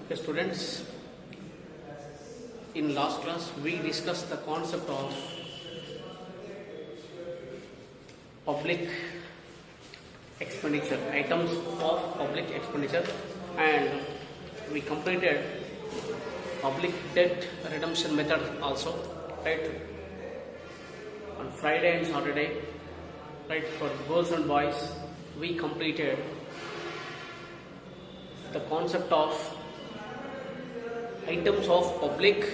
Okay, students, in last class we discussed the concept of public expenditure, items of public expenditure, and we completed public debt redemption method also, right? On Friday and Saturday, right, for girls and boys, we completed the concept of items of public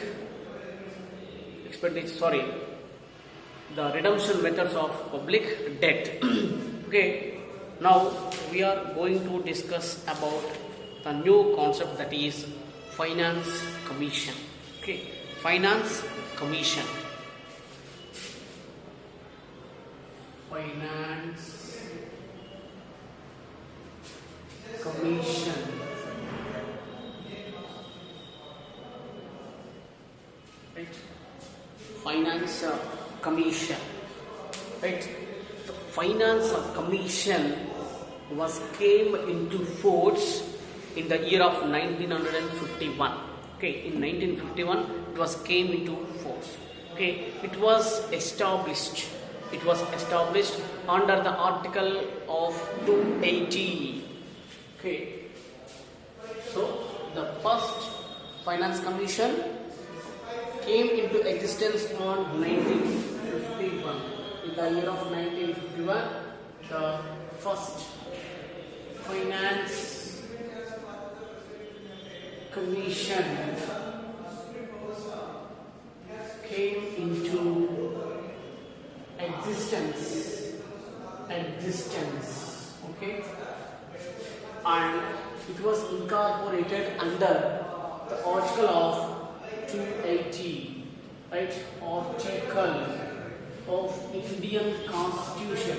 expenditure, the redemption methods of public debt. Okay, now we are going to discuss about the new concept, that is finance commission. Okay, finance commission. Finance commission. Right? Finance commission. Right? The finance commission came into force in the year of 1951. Okay, in 1951 it was came into force. Okay, it was established under the article of 280. Okay, so the first finance commission came into existence on 1951. In the year of 1951, the first finance commission came into existence. Okay, and it was incorporated under the article of 280, right? Article of Indian Constitution.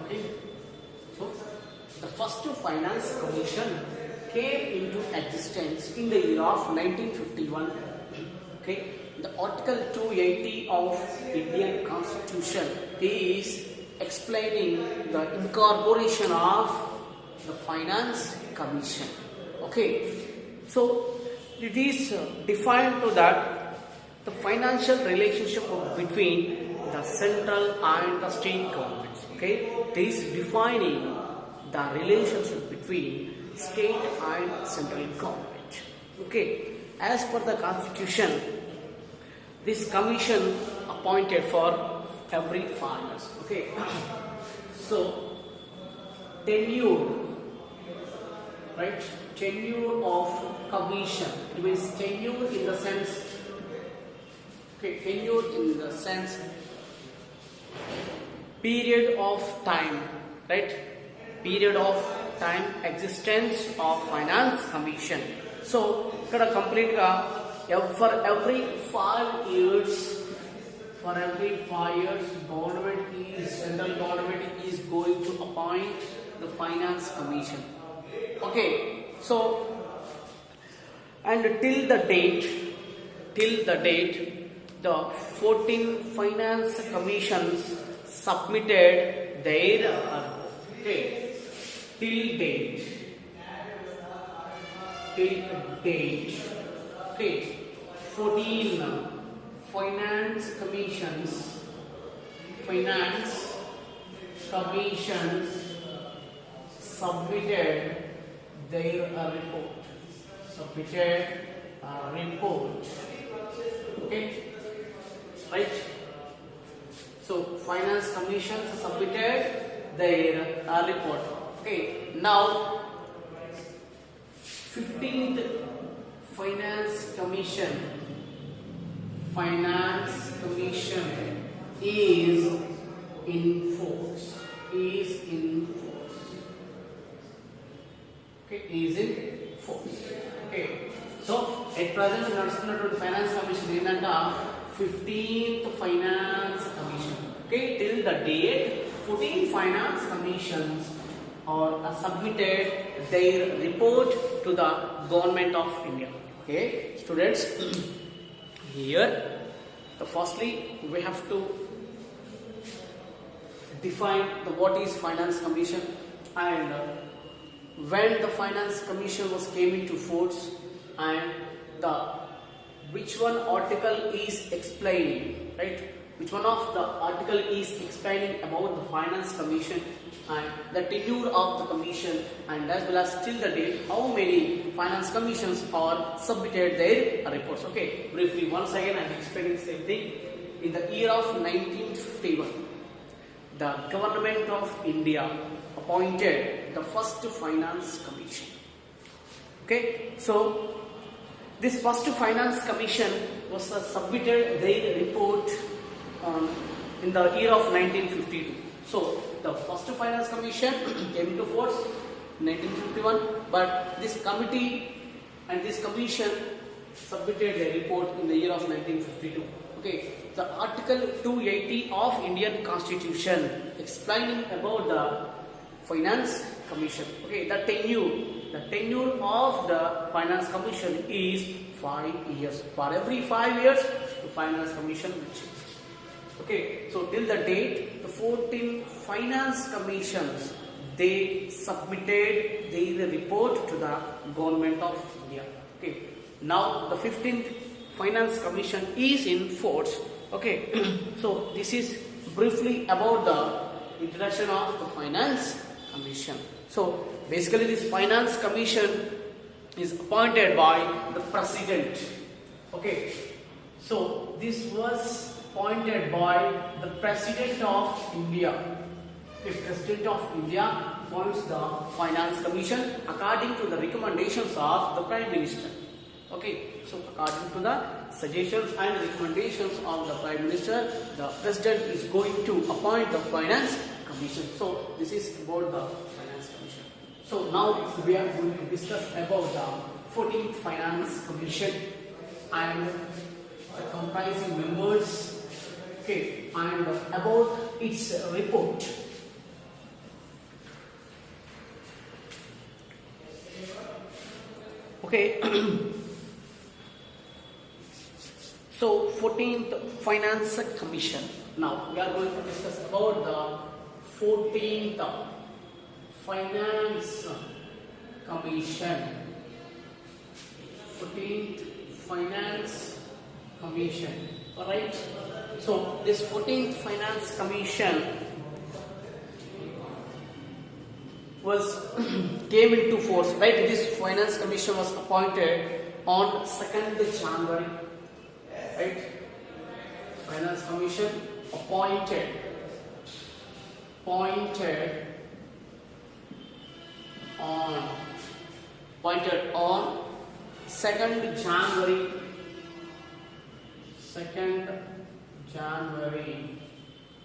Okay, so the first finance commission came into existence in the year of 1951. Okay, the article 280 of Indian Constitution is explaining the incorporation of the finance commission. Okay, so it is defined to that the financial relationship between the central and the state governments. Okay, it is defining the relationship between state and central government. Okay, as per the constitution, this commission appointed for every 5 years. Okay, so tenure, right? Tenure of commission. It means tenure in the sense. Okay, tenure in the sense period of time, right? Period of time existence of finance commission. So ikkada complete ga for every 5 years, central government is going to appoint the finance commission. Okay, so and till the date the 14 finance commissions submitted their till date. Okay, 14 finance commissions submitted their report. Okay, right? So finance commissions submitted their report. Okay, now 15th finance commission is in force. Okay, is in force. Okay, so at present nadustunnatuvanti finance commission endanta 15th finance commission. Okay, till the date 14 finance commissions are submitted their report to the government of India. Okay, students, here firstly we have to define what is finance commission, and when the finance commission was came into force, and the which one article is explaining, right? Which one of the article is explaining about the finance commission and the tenure of the commission, and as well as till the date how many finance commissions are submitted their reports. Okay, briefly once again I am explaining the same thing. In the year of 1951, the government of India appointed the first finance commission. Okay, so this first finance commission was submitted their report in the year of 1952. So the first finance commission came into force in 1951, but this committee and this commission submitted their report in the year of 1952. Okay, the Article 280 of Indian Constitution explaining about the finance commission. Okay, the tenure of the finance commission is 5 years. For every 5 years, the finance commission will change. Okay, so till the date, the 14 finance commissions, they submitted their report to the government of India. Okay, now the 15th finance commission is in force. Okay, so this is briefly about the introduction of the finance commission. So basically this finance commission is appointed by the president. Okay, so this was appointed by the president of India. The president of India appoints the finance commission according to the recommendations of the prime minister. Okay, so according to the suggestions and recommendations of the prime minister, the president is going to appoint the finance commission. So this is about the finance commission. So now we are going to discuss about the 14th finance commission and the comprising members. Okay, and about its report. Okay. So 14th Finance Commission. Now we are going to discuss about the 14th Finance Commission. 14th Finance Commission. Alright. So this 14th Finance Commission was came into force, right? This Finance Commission was appointed on 2nd January. Right? Finance Commission appointed on 2nd January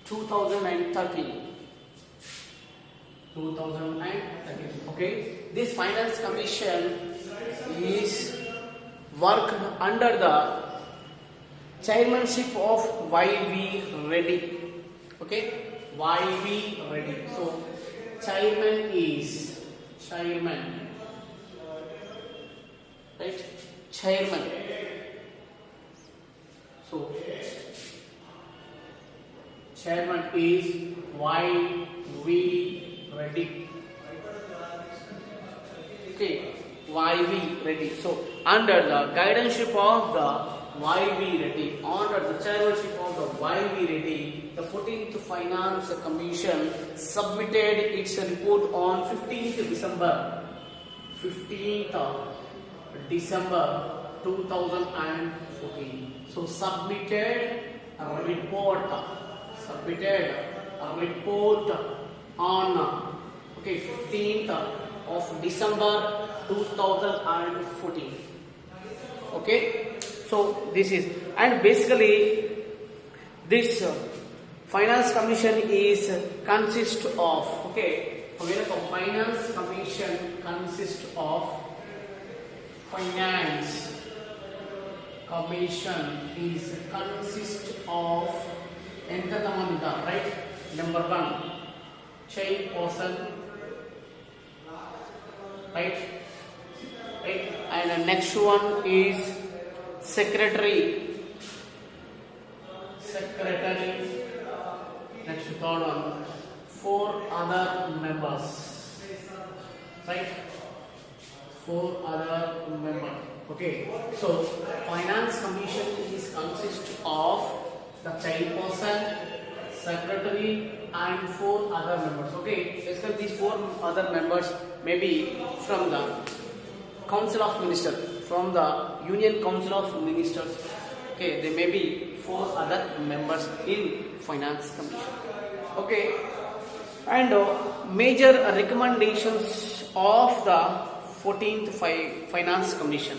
2013. Okay, this Finance Commission is worked under the chairmanship of Y.V. Reddy. Okay, Y.V. Reddy. So chairman is right? Chairman. So chairman is Y.V. Reddy. Okay, Y.V. Reddy. So under the guidance of the Y.V. Reddy, under the chairmanship of the Y.V. Reddy, the 14th Finance Commission submitted its report on 15th December 2014. So submitted a report on 15th of December 2014. Okay. So this is, and basically this finance commission is consist of, okay, finance commission consists of, finance commission is consist of entathamanta, right? Number 1, chairperson, right? And the next one is secretary. Next, third one, 4 other members, right? 4 other members. Okay, so finance commission is consist of the chairperson, secretary and 4 other members. Okay, basically these 4 other members may be from the council of ministers, from the union council of ministers. Okay, there may be 4 other members in finance commission. Okay, and major recommendations of the 14th finance commission.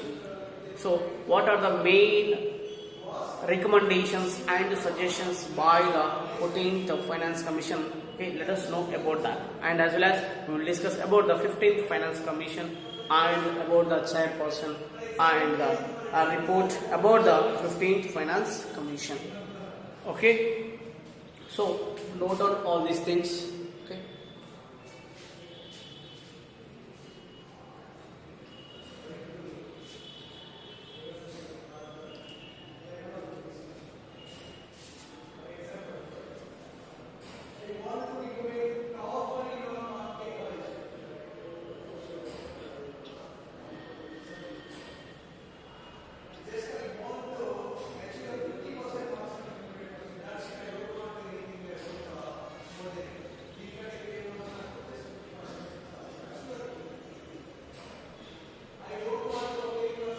So what are the main recommendations and suggestions by the 14th finance commission? Okay, let us know about that, and as well as we will discuss about the 15th finance commission and about the chairperson and a report about the 15th finance commission. Okay, so note down all these things. Okay,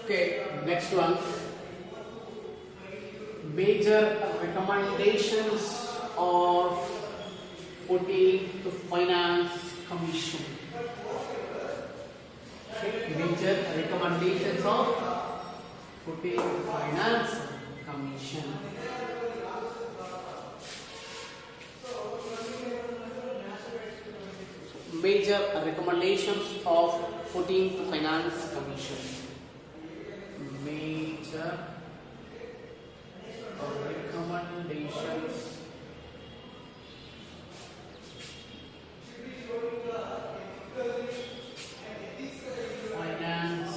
okay, next one, major recommendations of 14th finance commission. Okay, major recommendations of 14th finance commission. Major recommendations of 14th finance commission. Major recommendations finance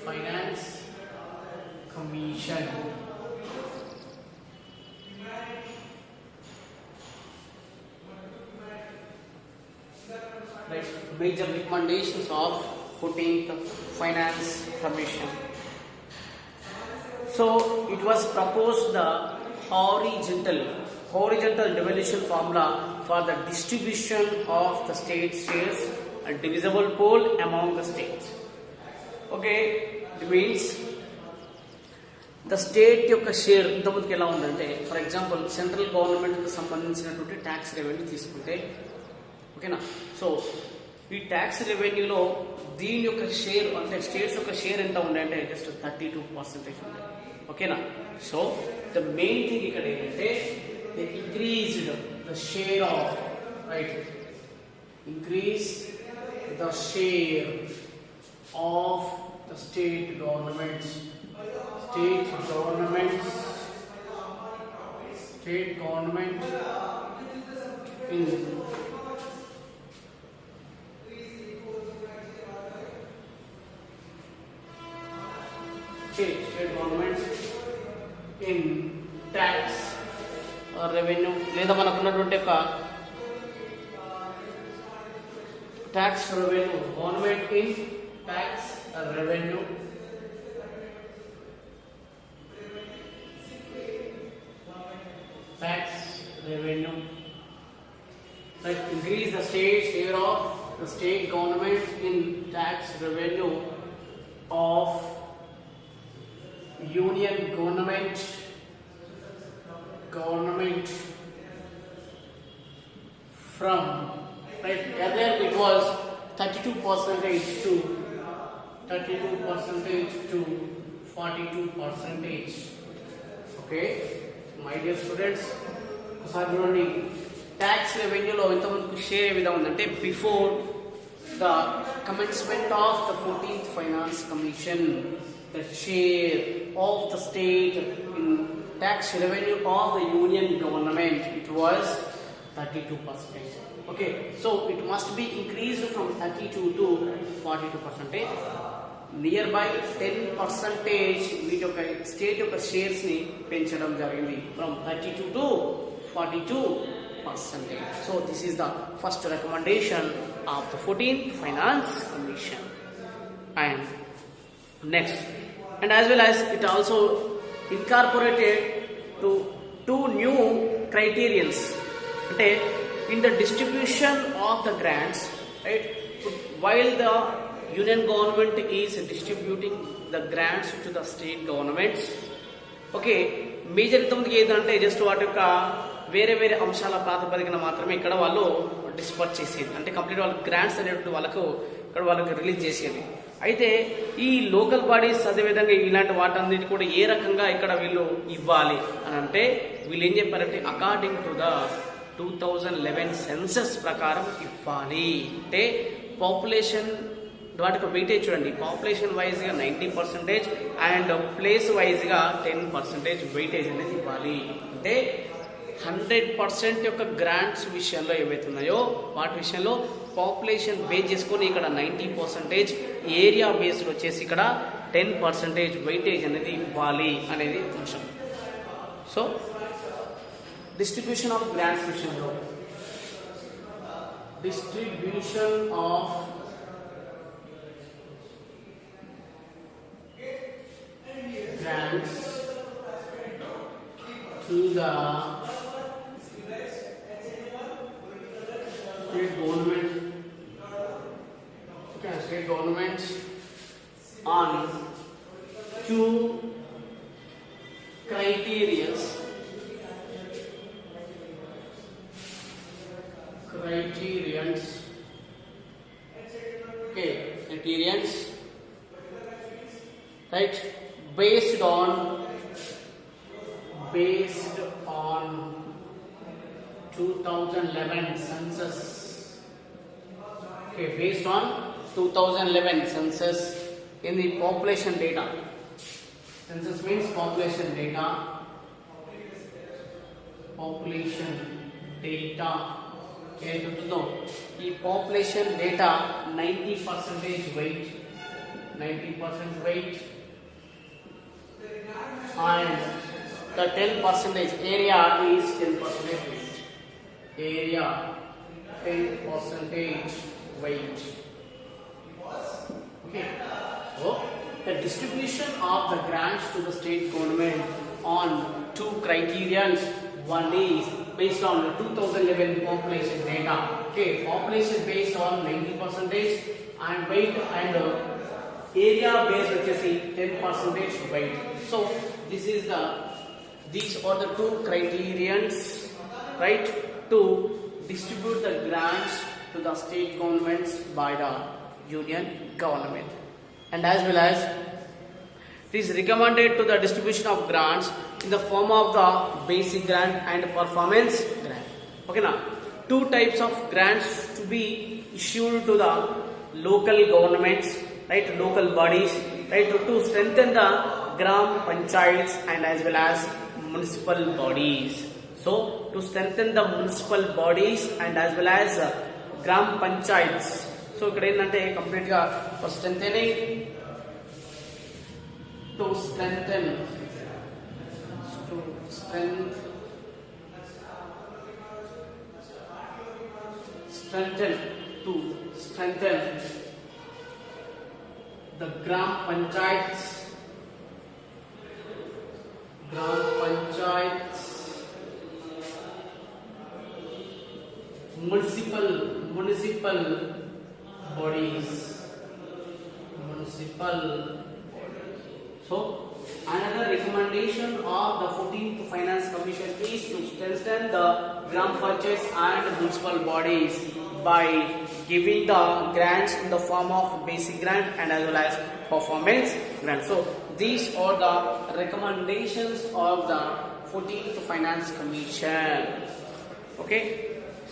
finance commission. Right, major recommendations of 14th finance commission. So it was proposed the horizontal devolution formula for the distribution of the state shares, a divisible pool among the states. Okay, it means the state యొక్క share ఇంతకుముందుకు ఎలా ఉందంటే, for example central గవర్నమెంట్కి సంబంధించినటువంటి tax revenue తీసుకుంటే, ఓకేనా, so ఈ tax రెవెన్యూలో దీని యొక్క షేర్ అంటే స్టేట్స్ యొక్క షేర్ ఎంత ఉండే అంటే జస్ట్ 32% ఉంది. ఓకేనా, సో ద మెయిన్ థింగ్ ఇక్కడ ఏంటంటే they increased the share of, right, increase the share of the state governments in state governments in tax or revenue, లేదా మనకున్నటువంటి ఒక tax revenue, government in tax revenue, like increase the state share of the state government in tax revenue of union government from, right, earlier it was 32% to 42%. Okay, my dear students, ఒకసారి చూడండి, tax రెవెన్యూలో ఇంతకుముందుకు share ఏ విధంగా ఉందంటే before the commencement of the 14th finance commission, the share of the state in tax revenue of the union government, it was 32%. Okay, so it must be increased from 32 to 42%. Near by 10% వీటి యొక్క state యొక్క shares ని పెంచడం జరిగింది from 32 to 42%. So this is the first recommendation of the 14th finance commission. And next, and as well as it also incorporated to two new criterions, okay, in the distribution of the grants, right? While the union government is distributing the grants to the state governments, okay, major ఇంతమందికి ఏంటంటే just వాటి యొక్క వేరే వేరే అంశాల ప్రాతిపదికన మాత్రమే ఇక్కడ వాళ్ళు డిస్పర్స్ చేసేది, అంటే కంప్లీట్ వాళ్ళకి గ్రాంట్స్ అనేటువంటి వాళ్ళకు ఇక్కడ వాళ్ళకి రిలీజ్ చేసేది. అయితే ఈ లోకల్ బాడీస్ అదేవిధంగా ఇలాంటి వాటన్నిటి కూడా ఏ రకంగా ఇక్కడ వీళ్ళు ఇవ్వాలి అని అంటే వీళ్ళు ఏం చెప్పారంటే అకార్డింగ్ టు ద 2011 సెన్సస్ ప్రకారం ఇవ్వాలి. అంటే పాపులేషన్ వాటికి వెయిటేజ్ చూడండి, పాపులేషన్ వైజ్గా 90% అండ్ ప్లేస్ వైజ్గా 10% వెయిటేజ్ అనేది ఇవ్వాలి. అంటే 100% యొక్క గ్రాంట్స్ విషయంలో ఏవైతే ఉన్నాయో వాటి విషయంలో పాపులేషన్ బేస్ చేసుకొని ఇక్కడ 90%, ఏరియా బేస్డ్ వచ్చేసి ఇక్కడ 10% వెయిటేజ్ అనేది ఇవ్వాలి అనేది అంశం. సో డిస్ట్రిబ్యూషన్ ఆఫ్ గ్రాంట్స్ విషయంలో distribution of grants to the state government, okay, state governments on two criterions, okay, criterions, right, based on 2011 census, okay, based on 2011 census in the population data. Census means population data, ఏదో ఈ population data 90% weight, 90% weight, and the 10% area is 10% weight. Area 10% weight. Okay. So the distribution of the grants to the state government on two criterions. One is based on the 2011 population data. Okay, population based on 90% and weight, and area based వచ్చేసి 10% weight. So these are the two criterions, right, to distribute the grants to the state governments by the union government. And as well as it is recommended to the distribution of grants in the form of the basic grant and performance grant. Okay, now two types of grants to be issued to the local governments, right, local bodies, right, to strengthen the gram panchayats and as well as municipal bodies. So to strengthen the municipal bodies and as well as gram panchayats. So ఇక్కడ ఏంటంటే complete గా strengthen to strengthen the gram panchayats, municipal bodies. So another recommendation of the 14th Finance Commission is to strengthen the gram panchayats and municipal bodies by giving the grants in the form of basic grant and as well as performance grant. So these are the recommendations of the 14th Finance Commission. Okay,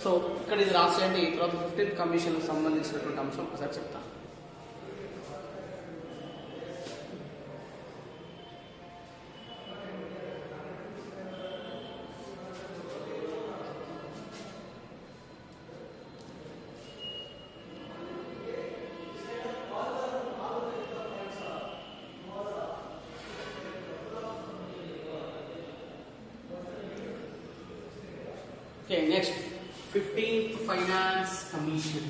so ఇక్కడ ఇది రాసేయండి. తర్వాత 15th commission సంబంధించినటువంటి అంశం ఒకసారి చెప్తాను. Okay, next 15th Finance Commission.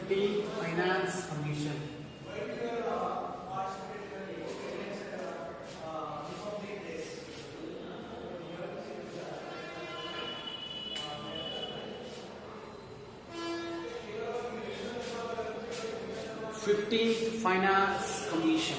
15th Finance Commission. Fifteenth Finance Commission.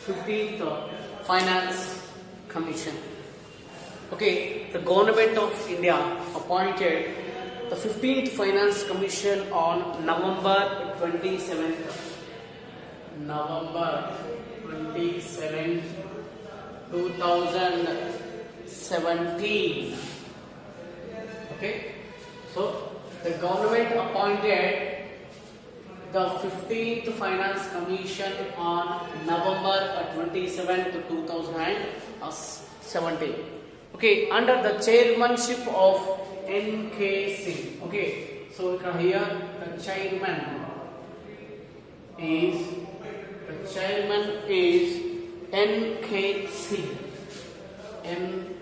Fifteenth Finance Commission. Okay, the government of India appointed the 15th Finance Commission on November 27th. November 27th, 2017. Okay, so the government appointed the 15th Finance Commission on November 27th, 2017. Okay, under the chairmanship of N.K. Singh. Okay, so here the chairman is N.K. Singh. N.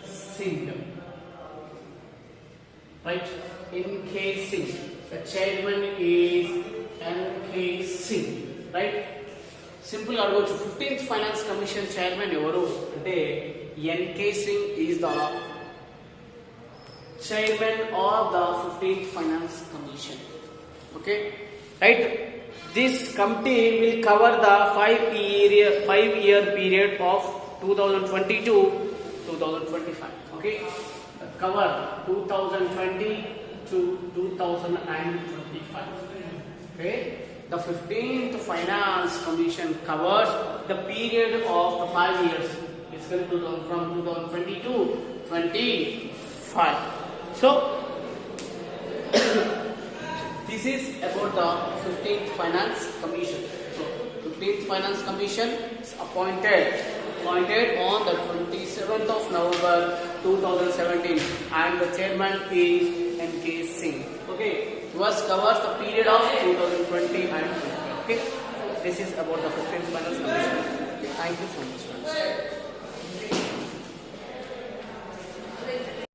Singh. Right? N.K. Singh. The chairman is N.K. Singh. Right? Simple అడగొచ్చు 15th finance commission chairman ఎవరు అంటే NK Singh is the chairman of the 15th finance commission. Okay right. This committee will cover the 5-year period of 2020-2025. Okay, cover 2020 to 2025. Okay, the 15th Finance Commission covers the period of the 5 years. It's going to from 2020 to 25. So this is about the 15th Finance Commission. So 15th Finance Commission is appointed on the 27th of November 2017 and the chairman is N.K. Singh. Okay, it was covers the period of 2020 and 20. Okay, so this is about the 15th Finance Commission. Okay, thank you so much, friends.